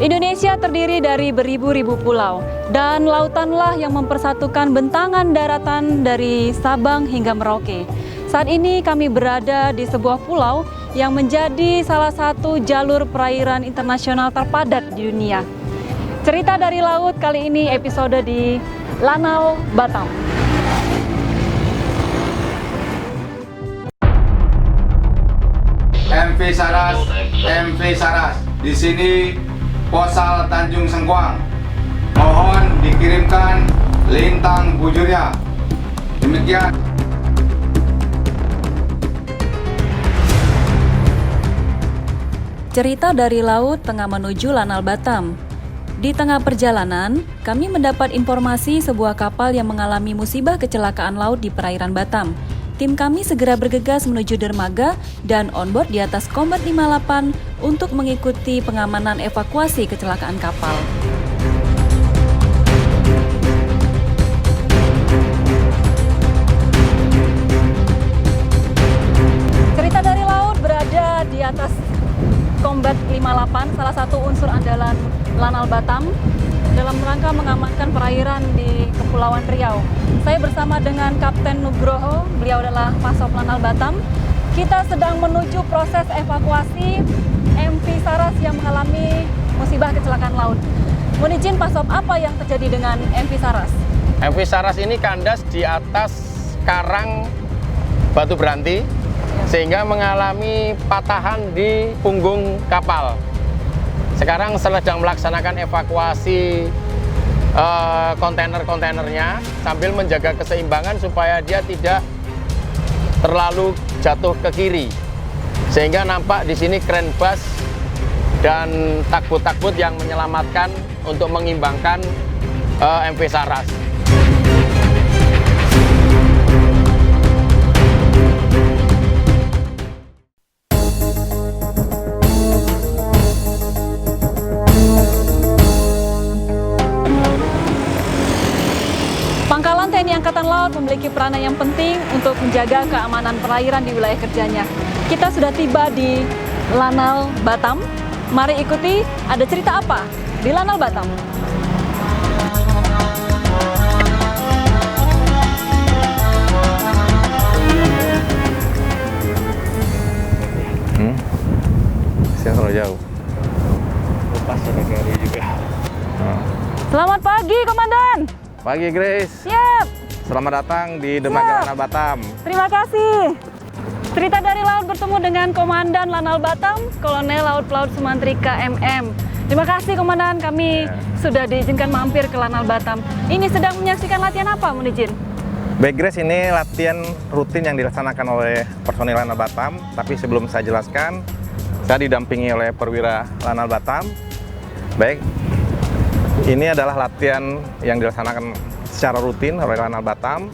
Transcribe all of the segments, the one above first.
Indonesia terdiri dari beribu-ribu pulau, dan lautanlah yang mempersatukan bentangan daratan dari Sabang hingga Merauke. Saat ini kami berada di sebuah pulau yang menjadi salah satu jalur perairan internasional terpadat di dunia. Cerita dari laut kali ini episode di Lanal Batam. MV Saras. Di sini Posal Tanjung Sengkuang. Mohon dikirimkan lintang bujurnya. Demikian. Cerita dari laut tengah menuju Lanal Batam. Di tengah perjalanan, kami mendapat informasi sebuah kapal yang mengalami musibah kecelakaan laut di perairan Batam. Tim kami segera bergegas menuju dermaga dan onboard di atas Combat 58 untuk mengikuti pengamanan evakuasi kecelakaan kapal. Cerita dari laut berada di atas Combat 58, salah satu unsur andalan Lanal Batam, dalam rangka mengamankan perairan di Kepulauan Riau. Saya bersama dengan Kapten Nugroho, beliau adalah Pasop Lanal Batam. Kita sedang menuju proses evakuasi MV Saras yang mengalami musibah kecelakaan laut. Mohon izin Pasop, apa yang terjadi dengan MV Saras? MV Saras ini kandas di atas karang batu beranti, sehingga mengalami patahan di punggung kapal. Sekarang sedang melaksanakan evakuasi kontainer-kontainernya sambil menjaga keseimbangan supaya dia tidak terlalu jatuh ke kiri. Sehingga nampak di sini kren bas dan takbut-takbut yang menyelamatkan untuk mengimbangkan MV Saras. Pangkalan TNI Angkatan Laut memiliki peranan yang penting untuk menjaga keamanan perairan di wilayah kerjanya. Kita sudah tiba di Lanal Batam. Mari ikuti, ada cerita apa di Lanal Batam. Saya terlalu jauh. Lepas ada kali juga. Selamat pagi, Komandan. Pagi Grace. Siap. Selamat datang di dermaga Lanal Batam. Terima kasih. Cerita dari laut bertemu dengan Komandan Lanal Batam, Kolonel Laut Pelaut Sumantrika MM. Terima kasih Komandan, kami sudah diizinkan mampir ke Lanal Batam. Ini sedang menyaksikan latihan apa, mohon izin? Baik Grace, ini latihan rutin yang dilaksanakan oleh personil Lanal Batam. Tapi sebelum saya jelaskan, saya didampingi oleh perwira Lanal Batam. Baik, ini adalah latihan yang dilaksanakan secara rutin oleh Lanal Batam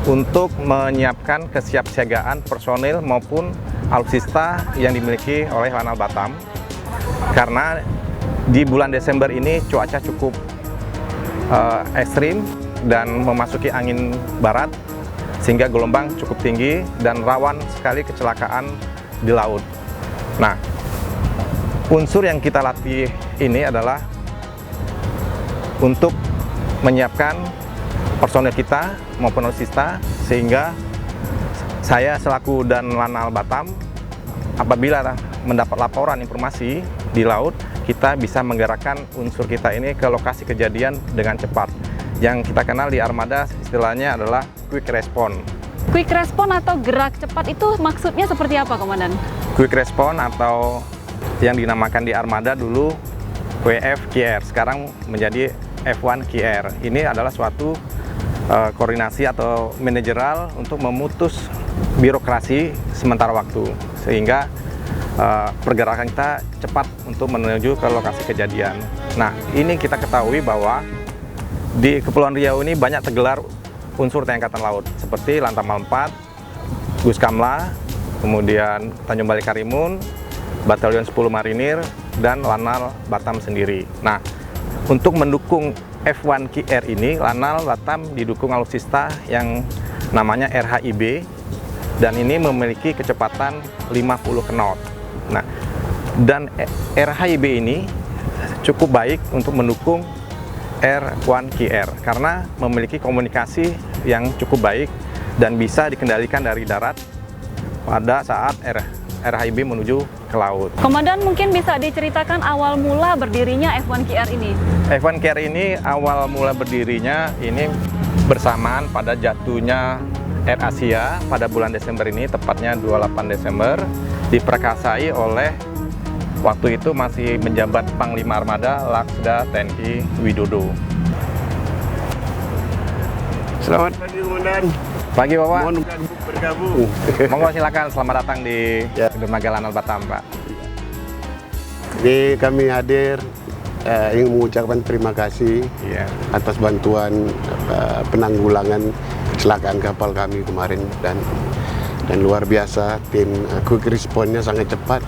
untuk menyiapkan kesiapsiagaan personil maupun alutsista yang dimiliki oleh Lanal Batam. Karena di bulan Desember ini cuaca cukup ekstrim dan memasuki angin barat, sehingga gelombang cukup tinggi dan rawan sekali kecelakaan di laut. Nah, unsur yang kita latih ini adalah untuk menyiapkan personel kita maupun alutsista, sehingga saya selaku dan Lanal Batam apabila mendapat laporan informasi di laut, kita bisa menggerakkan unsur kita ini ke lokasi kejadian dengan cepat. Yang kita kenal di armada istilahnya adalah quick response. Quick response atau gerak cepat itu maksudnya seperti apa, Komandan? Quick response atau yang dinamakan di armada dulu WFQR, sekarang menjadi F1 QR. Ini adalah suatu koordinasi atau manajerial untuk memutus birokrasi sementara waktu, sehingga pergerakan kita cepat untuk menuju ke lokasi kejadian. Nah, ini kita ketahui bahwa di Kepulauan Riau ini banyak tergelar unsur TNI Angkatan Laut seperti Lantamal 4, Guskamla, kemudian Tanjung Balai Karimun, Batalion 10 Marinir, dan Lanal Batam sendiri. Nah, untuk mendukung F1 QR ini, Lanal Batam didukung alutsista yang namanya RHIB, dan ini memiliki kecepatan 50 knot. Nah, dan RHIB ini cukup baik untuk mendukung R1QR karena memiliki komunikasi yang cukup baik dan bisa dikendalikan dari darat pada saat RHIB menuju ke laut. Komandan, mungkin bisa diceritakan awal mula berdirinya F1QR ini? F1QR ini awal mula berdirinya ini bersamaan pada jatuhnya Air Asia pada bulan Desember ini, tepatnya 28 Desember, diperkasai oleh waktu itu masih menjabat Panglima Armada Laksda TNI Widodo. Selamat pagi, Komandan. Pagi Bapak. Mohon bergabung. Monggo silakan, selamat datang di Dermaga Lanal Batam, Pak. Jadi kami hadir ingin mengucapkan terima kasih atas bantuan penanggulangan kecelakaan kapal kami kemarin dan luar biasa tim quick response-nya sangat cepat.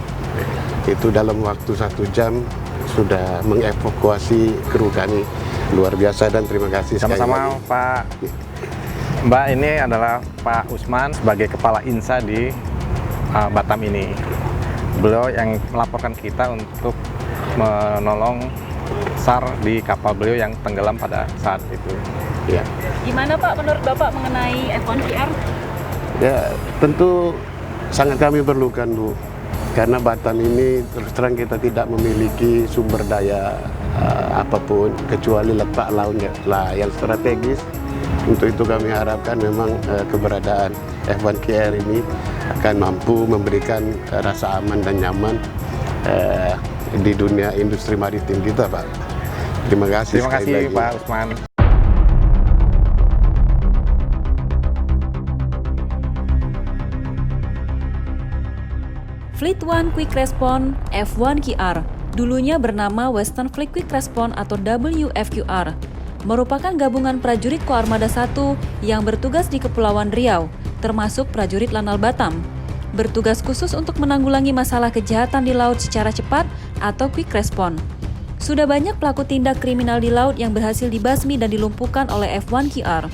Itu dalam waktu 1 jam sudah mengevakuasi kru kami, luar biasa dan terima kasih Sama-sama Pak. Mbak, ini adalah Pak Usman sebagai Kepala INSA di Batam ini. Beliau yang melaporkan kita untuk menolong SAR di kapal beliau yang tenggelam pada saat itu. Ya. Gimana Pak menurut Bapak mengenai F1QR? Ya, tentu sangat kami perlukan, Bu. Karena Batam ini terus terang kita tidak memiliki sumber daya apapun kecuali letak lautnya yang strategis. Untuk itu kami harapkan memang keberadaan F1QR ini akan mampu memberikan rasa aman dan nyaman di dunia industri maritim kita, Pak. Terima kasih. Terima kasih Pak Usman. Fleet One Quick Response F1QR, dulunya bernama Western Fleet Quick Response atau WFQR, merupakan gabungan prajurit Koarmada 1 yang bertugas di Kepulauan Riau, termasuk prajurit Lanal Batam, bertugas khusus untuk menanggulangi masalah kejahatan di laut secara cepat atau quick response. Sudah banyak pelaku tindak kriminal di laut yang berhasil dibasmi dan dilumpuhkan oleh F1QR.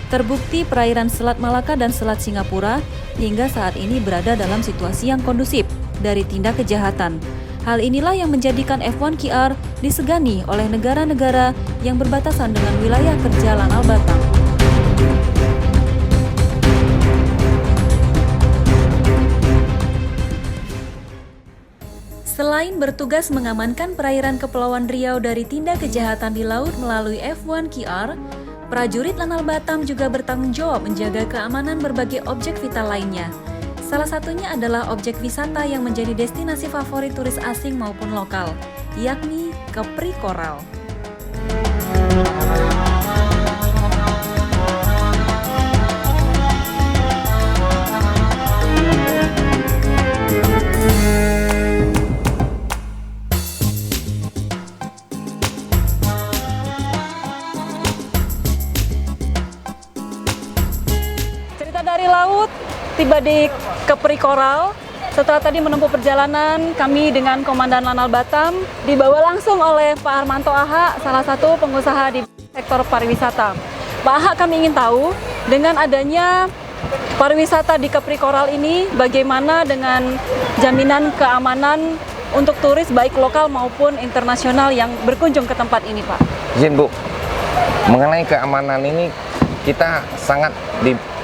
Terbukti perairan Selat Malaka dan Selat Singapura hingga saat ini berada dalam situasi yang kondusif dari tindak kejahatan. Hal inilah yang menjadikan F1QR disegani oleh negara-negara yang berbatasan dengan wilayah kerja Lanal Batam. Selain bertugas mengamankan perairan Kepulauan Riau dari tindak kejahatan di laut melalui F1QR, prajurit Lanal Batam juga bertanggung jawab menjaga keamanan berbagai objek vital lainnya. Salah satunya adalah objek wisata yang menjadi destinasi favorit turis asing maupun lokal, yakni Kepri Koral. Cerita dari laut, tiba di Kepri Koral. Setelah tadi menempuh perjalanan, kami dengan Komandan Lanal Batam dibawa langsung oleh Pak Armanto AH, salah satu pengusaha di sektor pariwisata. Pak AH, kami ingin tahu, dengan adanya pariwisata di Kepri Koral ini, bagaimana dengan jaminan keamanan untuk turis baik lokal maupun internasional yang berkunjung ke tempat ini, Pak? Izin Bu, mengenai keamanan ini kita sangat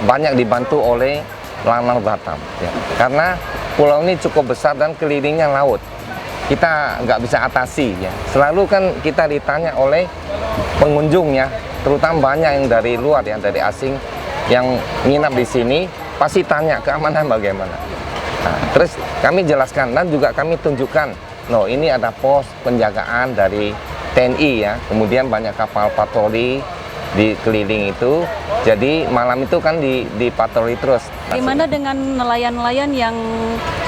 banyak dibantu oleh Lanal Batam, ya. Karena pulau ini cukup besar dan kelilingnya laut. Kita nggak bisa atasi, ya. Selalu kan kita ditanya oleh pengunjungnya, terutama banyak yang dari luar, ya, dari asing yang nginap di sini, pasti tanya keamanan bagaimana. Nah, terus kami jelaskan dan juga kami tunjukkan, no, ini ada pos penjagaan dari TNI, ya. Kemudian banyak kapal patroli di keliling itu. Jadi malam itu kan dipatroli terus. Gimana dengan nelayan-nelayan yang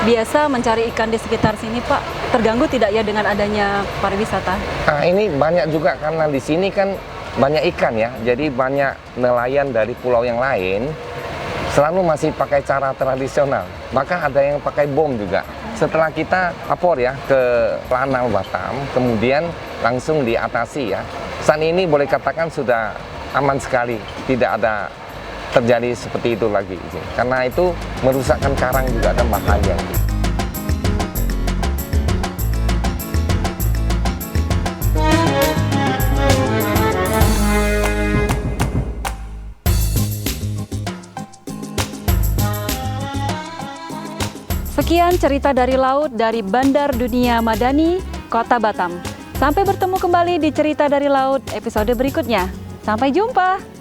biasa mencari ikan di sekitar sini, Pak? Terganggu tidak ya dengan adanya pariwisata? Nah, ini banyak juga karena di sini kan banyak ikan, ya. Jadi banyak nelayan dari pulau yang lain selalu masih pakai cara tradisional. Bahkan ada yang pakai bom juga. Setelah kita lapor, ya, ke Lanal Batam, kemudian langsung diatasi, ya. Saat ini boleh katakan sudah aman sekali, tidak ada terjadi seperti itu lagi, karena itu merusakkan karang juga dan bahaya. Sekian cerita dari laut dari Bandar Dunia Madani, Kota Batam. Sampai bertemu kembali di Cerita dari Laut episode berikutnya. Sampai jumpa!